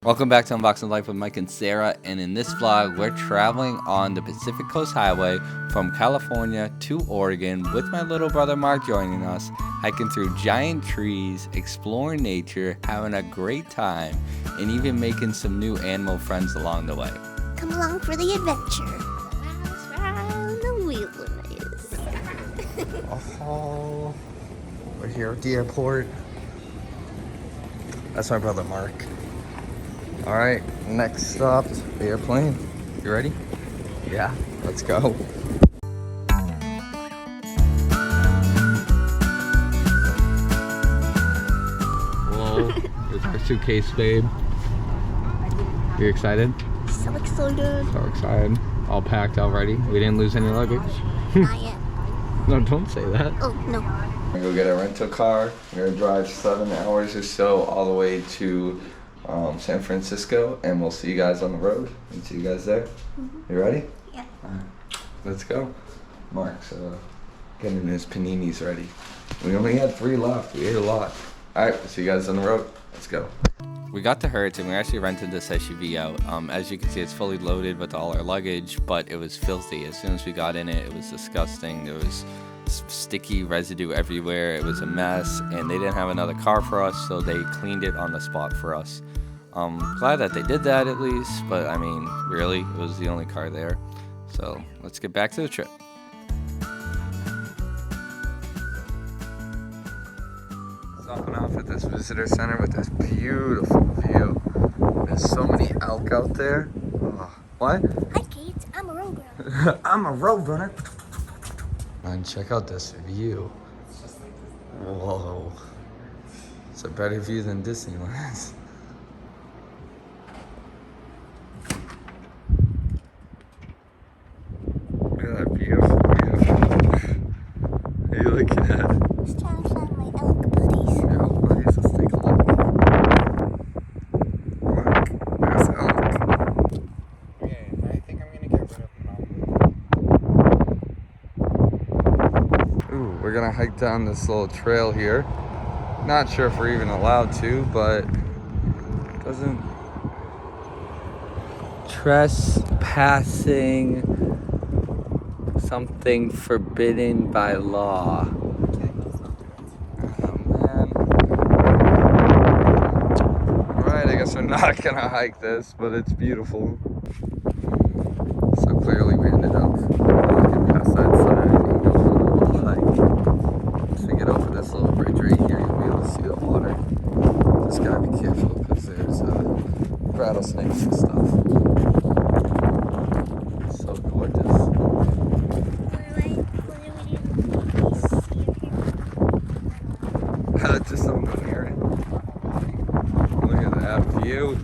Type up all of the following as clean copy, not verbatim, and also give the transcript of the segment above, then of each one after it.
Welcome back to Unboxing Life with Mike and Sarah, and in this vlog we're traveling on the Pacific Coast Highway from California to Oregon with my little brother Mark joining us, hiking through giant trees, exploring nature, having a great time, and even making some new animal friends along the way. Come along for the adventure. Around the wilderness. Oh, we're here at the airport. That's my brother Mark. All right, next stop, the airplane. You ready? Yeah, let's go. Whoa, it's our suitcase, babe. You excited? So excited. So excited. All packed already. We didn't lose any luggage. Not yet. No, don't say that. Oh, no. We're gonna go get a rental car. We're gonna drive 7 hours or so all the way to San Francisco, and we'll see you guys on the road. And see you guys there. Mm-hmm. You ready? Yeah. Let's go. Mark's getting his paninis ready. We only had 3 left. We ate a lot. All right, see you guys on the road. Let's go. We got to Hertz and we actually rented this SUV out. As you can see, it's fully loaded with all our luggage, but it was filthy. As soon as we got in it, it was disgusting. There was sticky residue everywhere. It was a mess, and they didn't have another car for us, so they cleaned it on the spot for us. Glad that they did that at least, but I mean, really, it was the only car there. So let's get back to the trip. Stopping off at this visitor center with this beautiful view. There's so many elk out there. Oh, what? Hi, kids. I'm a road runner. I'm a road runner. And check out this view. Whoa. It's a better view than Disneyland. Look at that beautiful view. What are you looking at? Just trying to find my elk buddies. Your elk buddies, let's take a look. Look, there's elk. Okay, I think I'm gonna get rid of them. Ooh, we're gonna hike down this little trail here. Not sure if we're even allowed to, but it doesn't. Trespassing, something forbidden by law. Oh man. Alright, I guess we're not gonna hike this, but it's beautiful. So clearly we ended up walking past that side and going on a little hike. Once we get over this little bridge right here, you'll be able to see the water. Just gotta be careful because there's rattlesnakes and stuff. It's so gorgeous. Just don't go near it. Look at that view.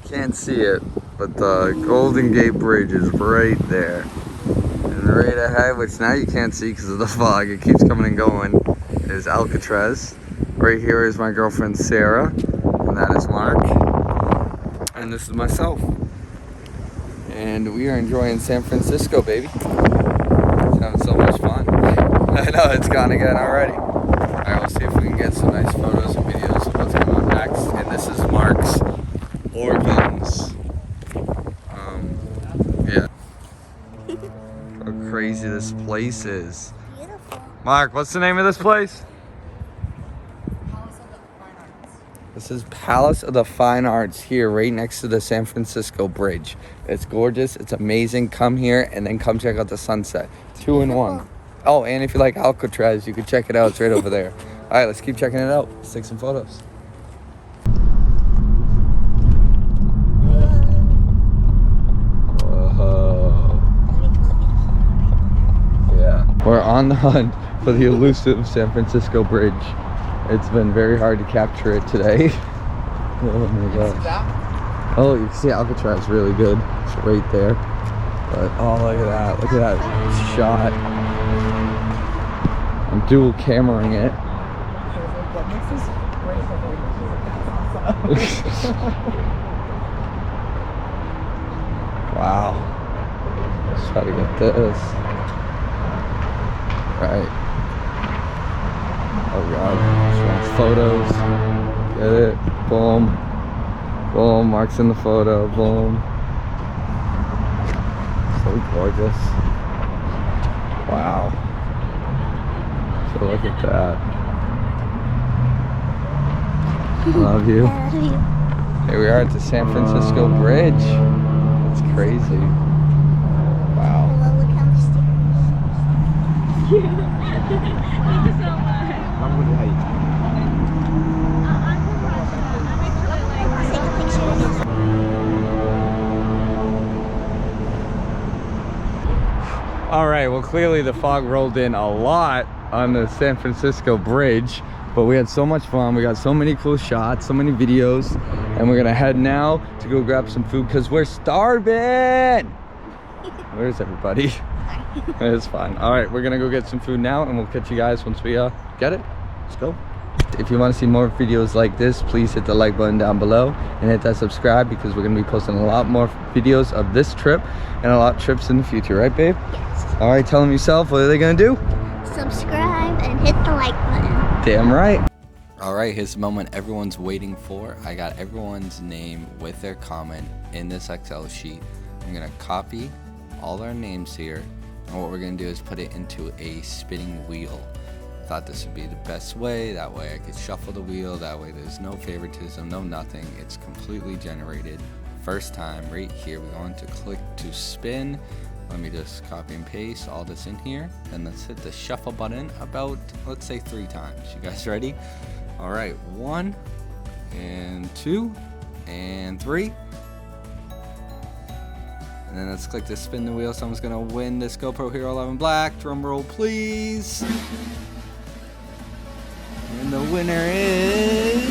Can't see it, but the Golden Gate Bridge is right there. And right ahead, which now you can't see because of the fog, it keeps coming and going, is Alcatraz. Right here is my girlfriend Sarah, and that is Mark. And this is myself. And we are enjoying San Francisco, baby. It's having so much fun. I know, it's gone again already. Alright, we'll see if we can get some nice photos and videos of what's going on next. And this is Mark's organs. Yeah. How crazy this place is. Beautiful. Mark, what's the name of this place? Palace of the Fine Arts. This is Palace of the Fine Arts here right next to the San Francisco Bridge. It's gorgeous. It's amazing. Come here and then come check out the sunset. 2 in 1. Oh, and if you like Alcatraz, you can check it out. It's right over there. All right, let's keep checking it out. Let's take some photos. We're on the hunt for the elusive San Francisco Bridge. It's been very hard to capture it today. Oh my gosh. Oh, you can see Alcatraz really good. It's right there. But oh, look at that! Look at that shot. I'm dual cameraing it. What makes this great? Wow. Let's try to get this. Right. Oh god. Just want photos. Get it. Boom. Boom. Mark's in the photo. Boom. So gorgeous. Wow. So look at that. Love you. I love you. Here we are at the San Francisco Bridge. It's crazy. Wow. Well, look how mysterious. Thank you so much. I'm gonna hate. I'm from Russia. I'm actually like. Take a picture of this. All right, well, clearly the fog rolled in a lot on the San Francisco Bridge, but we had so much fun. We got so many cool shots, so many videos, and we're gonna head now to go grab some food because we're starving. Where's everybody? It's fine. All right, we're gonna go get some food now, and we'll catch you guys once we get it. Let's go. If you want to see more videos like this, please hit the like button down below and hit that subscribe because we're going to be posting a lot more videos of this trip and a lot of trips in the future, right babe? Yes. All right, tell them yourself, what are they going to do? Subscribe and hit the like button. Damn right. All right, here's the moment everyone's waiting for. I got everyone's name with their comment in this Excel sheet. I'm going to copy all our names here, and what we're going to do is put it into a spinning wheel. Thought this would be the best way. That way I could shuffle the wheel. That way there's no favoritism, no nothing. It's completely generated. First time right here, we're going to click to spin. Let me just copy and paste all this in here. Then let's hit the shuffle button about, let's say 3 times. You guys ready? All right, 1 and 2 and 3. And then let's click to spin the wheel. Someone's gonna win this GoPro Hero 11 Black. Drum roll, please. And the winner is...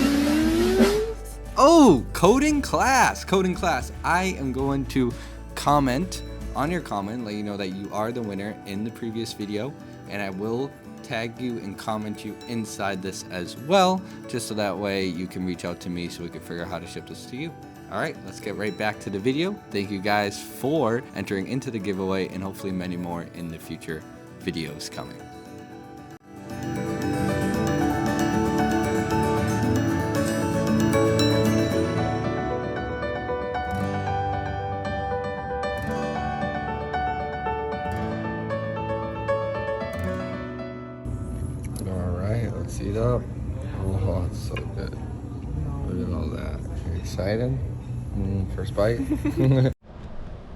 Oh, coding class. Coding class. I am going to comment on your comment, let you know that you are the winner in the previous video, and I will tag you and comment you inside this as well, just so that way you can reach out to me so we can figure out how to ship this to you. All right, let's get right back to the video. Thank you guys for entering into the giveaway, and hopefully many more in the future videos coming. Let's eat up. Oh, it's so good. Look at all that. Are you excited? First bite.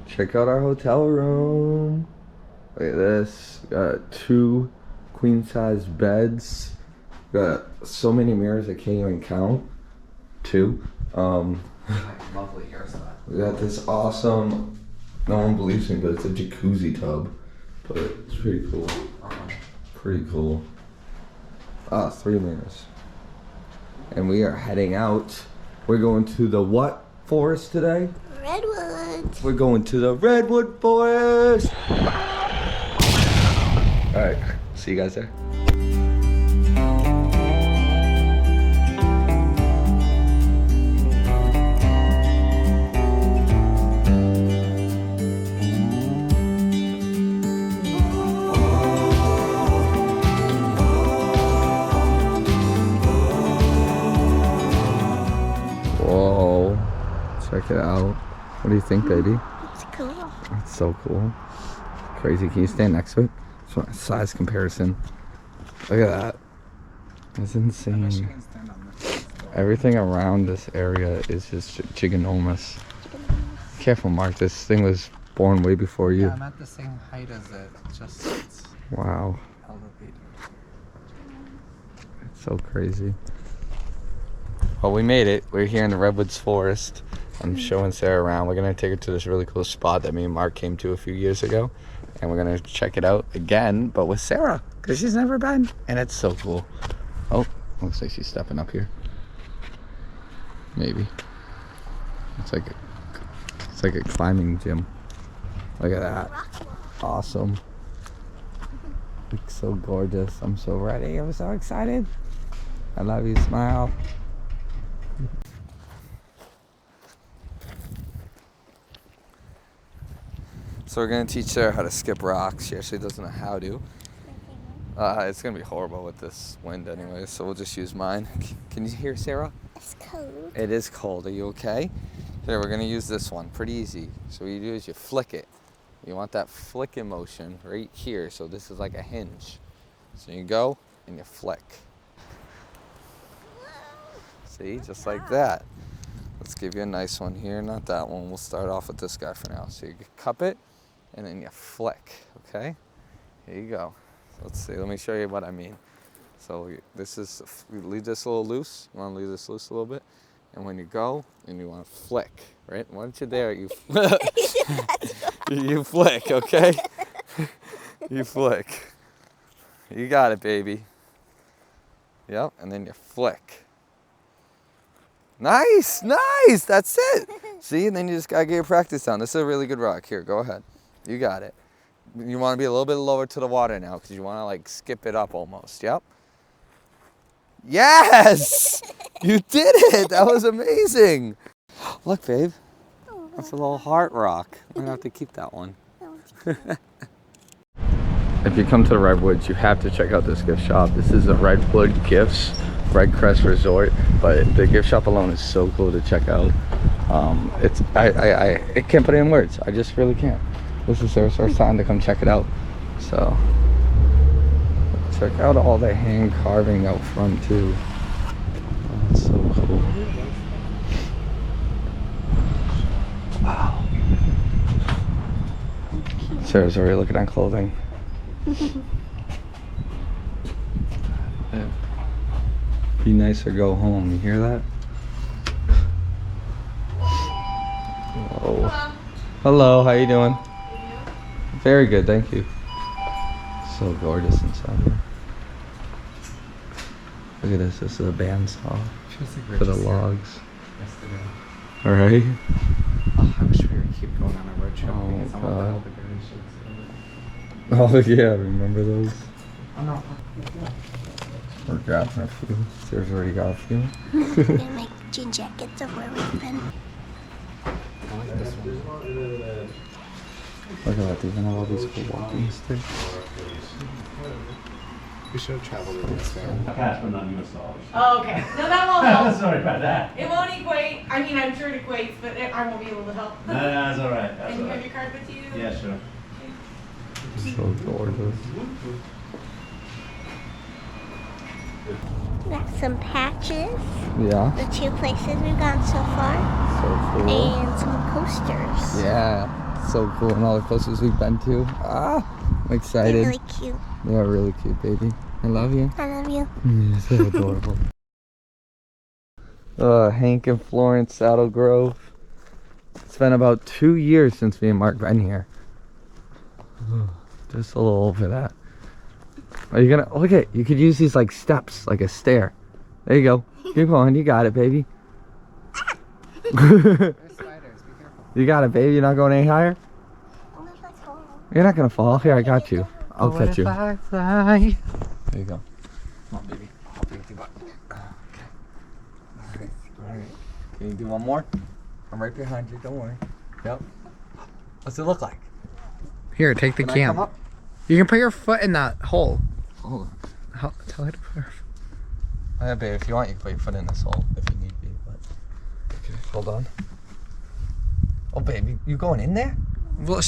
Check out our hotel room. Look at this. Got 2 queen size beds. Got so many mirrors I can't even count. 2. Lovely hairstyle. We got this awesome, no one believes me, but it's a jacuzzi tub. But it's pretty cool. Pretty cool. 3 mirrors. And we are heading out. We're going to the what forest today? Redwoods. We're going to the redwood forest. Alright, see you guys there. Whoa, check it out. What do you think, baby? It's cool. It's so cool. Crazy. Can you stand next to it? Just want a size comparison. Look at that. That's insane. Everything around this area is just giganormous. Careful, Mark. This thing was born way before you. Yeah, I'm at the same height as it. Just it's Wow. elevated. It's so crazy. Well, we made it. We're here in the Redwoods Forest. I'm showing Sarah around. We're going to take her to this really cool spot that me and Mark came to a few years ago. And we're going to check it out again, but with Sarah, because she's never been. And it's so cool. Oh, looks like she's stepping up here. Maybe. It's like a climbing gym. Look at that. Awesome. Looks so gorgeous. I'm so ready. I'm so excited. I love you. Smile. So we're gonna teach Sarah how to skip rocks. She actually doesn't know how to. It's gonna be horrible with this wind anyway, so we'll just use mine. Can you hear Sarah? It's cold. It is cold. Are you okay? Here, we're gonna use this one. Pretty easy. So what you do is you flick it. You want that flicking motion right here. So this is like a hinge. So you go and you flick. See, just like that. Let's give you a nice one here. Not that one. We'll start off with this guy for now. So you cup it and then you flick. Okay? Here you go. Let's see. Let me show you what I mean. So this is, you leave this a little loose. You want to leave this loose a little bit. And when you go, and you want to flick, right? Once you're there, you you flick, okay? You flick. You got it, baby. Yep, and then you flick. Nice, nice. That's it. See, and then you just gotta get your practice down. This is a really good rock. Here, go ahead. You got it. You want to be a little bit lower to the water now because you want to like skip it up almost. Yep. Yes! You did it! That was amazing! Look, babe. That's a little heart rock. I'm gonna have to keep that one. If you come to the Redwoods, you have to check out this gift shop. This is a Redwood Gifts, Red Crest Resort, but the gift shop alone is so cool to check out. I can't put it in words. I just really can't. This is their first time to come check it out. So check out all the hand carving out front too. Oh, that's so cool. Wow. Sarah's already looking at clothing. Be nice or go home. You hear that? Oh. Hello, how you doing? Very good, thank you. So gorgeous inside here. Look at this. This is a bandsaw for the logs. Yesterday. All right. Oh, I wish we would keep going on a road trip Oh, because I want God. all the good shirts. Oh yeah, remember those? Oh no. We're grabbing a few. Sarah's already got a few. Gonna make jean jackets of where we've been. I like this one. Look at that. They even have all these cool walking sticks. We should have traveled with this van. Cash, but not US dollars. Oh, okay. No, that won't help. Sorry about that. It won't equate. I mean, I'm sure it equates, but I won't be able to help. No, that's all right. That's And you all have right. your card with you? Yeah, sure. So gorgeous. Got some patches. Yeah. The 2 places we've gone so far. So cool. And some coasters. Yeah. So cool. And all the coasters we've been to. Ah, I'm They're excited. really cute. They are really cute, baby. I love you. I love you. You're so adorable. Hank and Florence, Saddle Grove. It's been about 2 years since me and Mark been here. Just a little over that. Are you gonna look at? You could use these like steps, like a stair. There you go. Keep going. You got it, baby. There's spiders. Be careful. You got it, baby. You're not going any higher. Oh, if I fall. You're not gonna fall. Here, I got you. I'll catch you. Fly, fly. There you go. Come on, baby. I'll pick you up. Okay. All right. Can you do one more? I'm right behind you. Don't worry. Yep. What's it look like? Here, take the Can I cam. come up? You can put your foot in that hole. Hold on. Tell her to put her foot. Yeah, babe, if you want, you can put your foot in this hole if you need be. But okay, hold on. Oh, baby, you going in there? Well,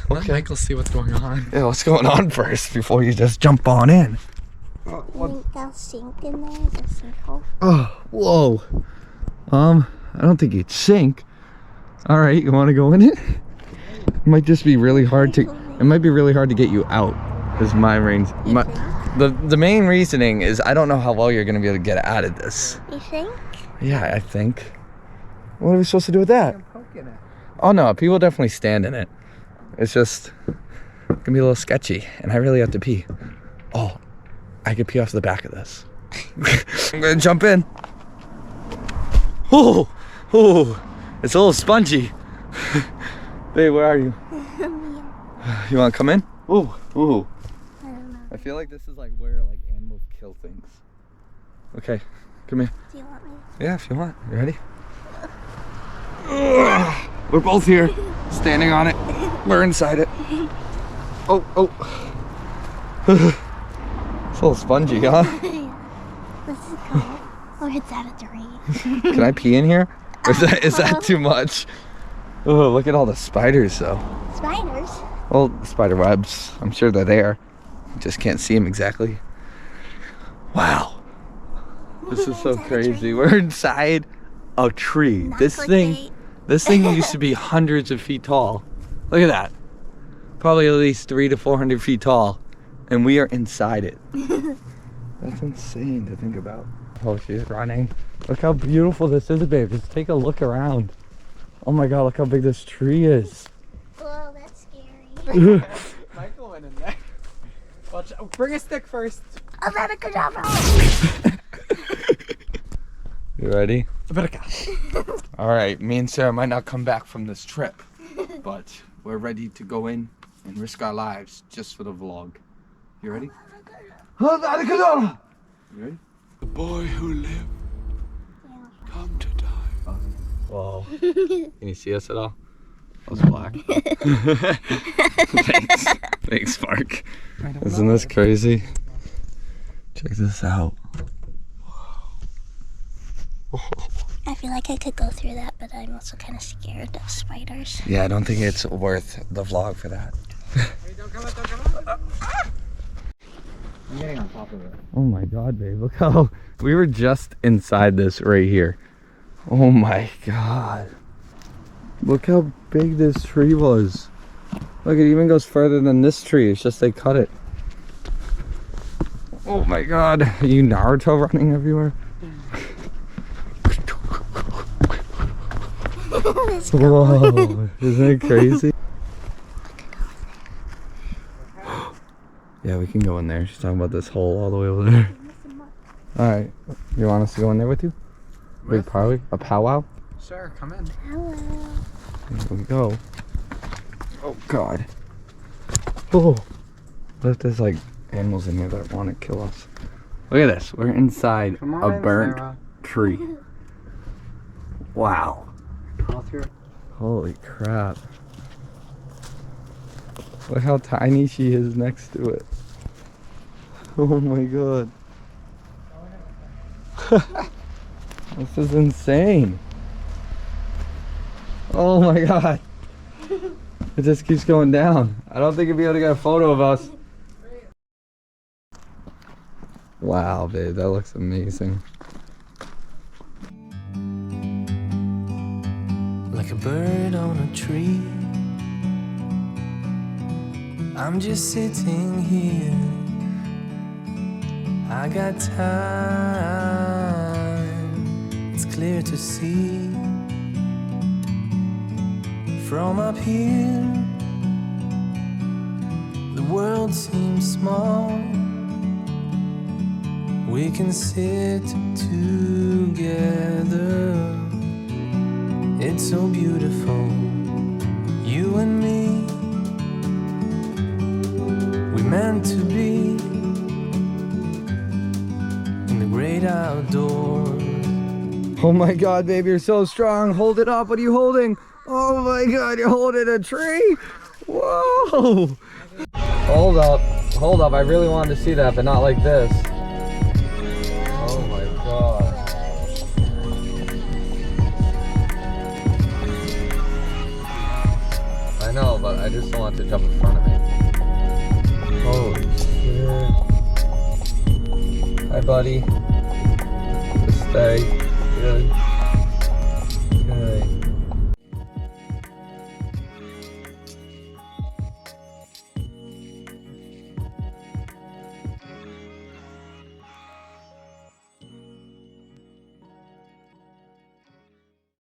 let Okay. Michael see what's going on. Yeah, what's going on first before you just jump on in? You think they'll sink in there? Is a sinkhole? Oh, whoa. I don't think you'd sink. All right, you want to go in it? It might just be really hard to. It might be really hard to get you out. Is my range. The main reasoning is I don't know how well you're gonna be able to get out of this. You think? Yeah, I think. What are we supposed to do with that? I'm poking it. Oh no, people definitely stand in it. It's just gonna be a little sketchy, and I really have to pee. Oh, I could pee off the back of this. I'm gonna jump in. Oh, it's a little spongy. Hey, where are you? You want to come in? Ooh, ooh. I don't know. I feel like this is like where like animals kill things. Okay, come here. Do you want me? Yeah, if you want. You ready? Ugh, we're both here, standing on it. We're inside it. Oh, oh. It's a little spongy, huh? This is cool. Or it's out of the rain. Can I pee in here? Or is that too much? Oh, look at all the spiders though. Spiders? Well, spider webs. I'm sure they're there. Just can't see them exactly. Wow. This is so Inside a crazy. tree. We're inside a tree. Not This clickbait. thing used to be hundreds of feet tall. Look at that. Probably at least 300 to 400 feet tall. And we are inside it. That's insane to think about. Oh, she's running. Look how beautiful this is, babe. Just take a look around. Oh my God, look how big this tree is. Whoa, that's scary. Michael went in there. Watch, bring a stick first. You ready? America. All right, me and Sarah might not come back from this trip, but we're ready to go in and risk our lives just for the vlog. You ready? You ready? The boy who lived, come to die. Whoa. Can you see us at all? I was black. Thanks. Thanks, Spark. Isn't this crazy? Check this out. I feel like I could go through that, but I'm also kind of scared of spiders. Yeah, I don't think it's worth the vlog for that. I'm getting on top of it. Oh my God, babe. Look how we were just inside this right here. Oh my God. Look how big this tree was. Look, it even goes further than this tree. It's just they cut it. Oh my God. Are you Naruto running everywhere? Whoa. Isn't it crazy? Yeah, we can go in there. She's talking about this hole all the way over there. Alright. You want us to go in there with you? Big party? A powwow? Sure, come in. Hello. Here we go. Oh God. Oh. What if there's like animals in here that want to kill us? Look at this. We're inside Come on a in, burnt Sarah. tree. Wow. All through. Holy crap. Look how tiny she is next to it. Oh my God. This is insane. Oh my God. It just keeps going down. I don't think you'll be able to get a photo of us. Wow, babe, that looks amazing. Like a bird on a tree, I'm just sitting here. I got time, it's clear to see. From up here, the world seems small. We can sit together. It's so beautiful, you and me. We meant to be in the great outdoors. Oh my God, babe, you're so strong. Hold it up. What are you holding? Oh my God, you're holding a tree. Whoa. Hold up. Hold up. I really wanted to see that, but not like this. Oh my God. I know, but I just don't want it to jump in front of me. Holy shit. Hi, buddy. Just stay. Good.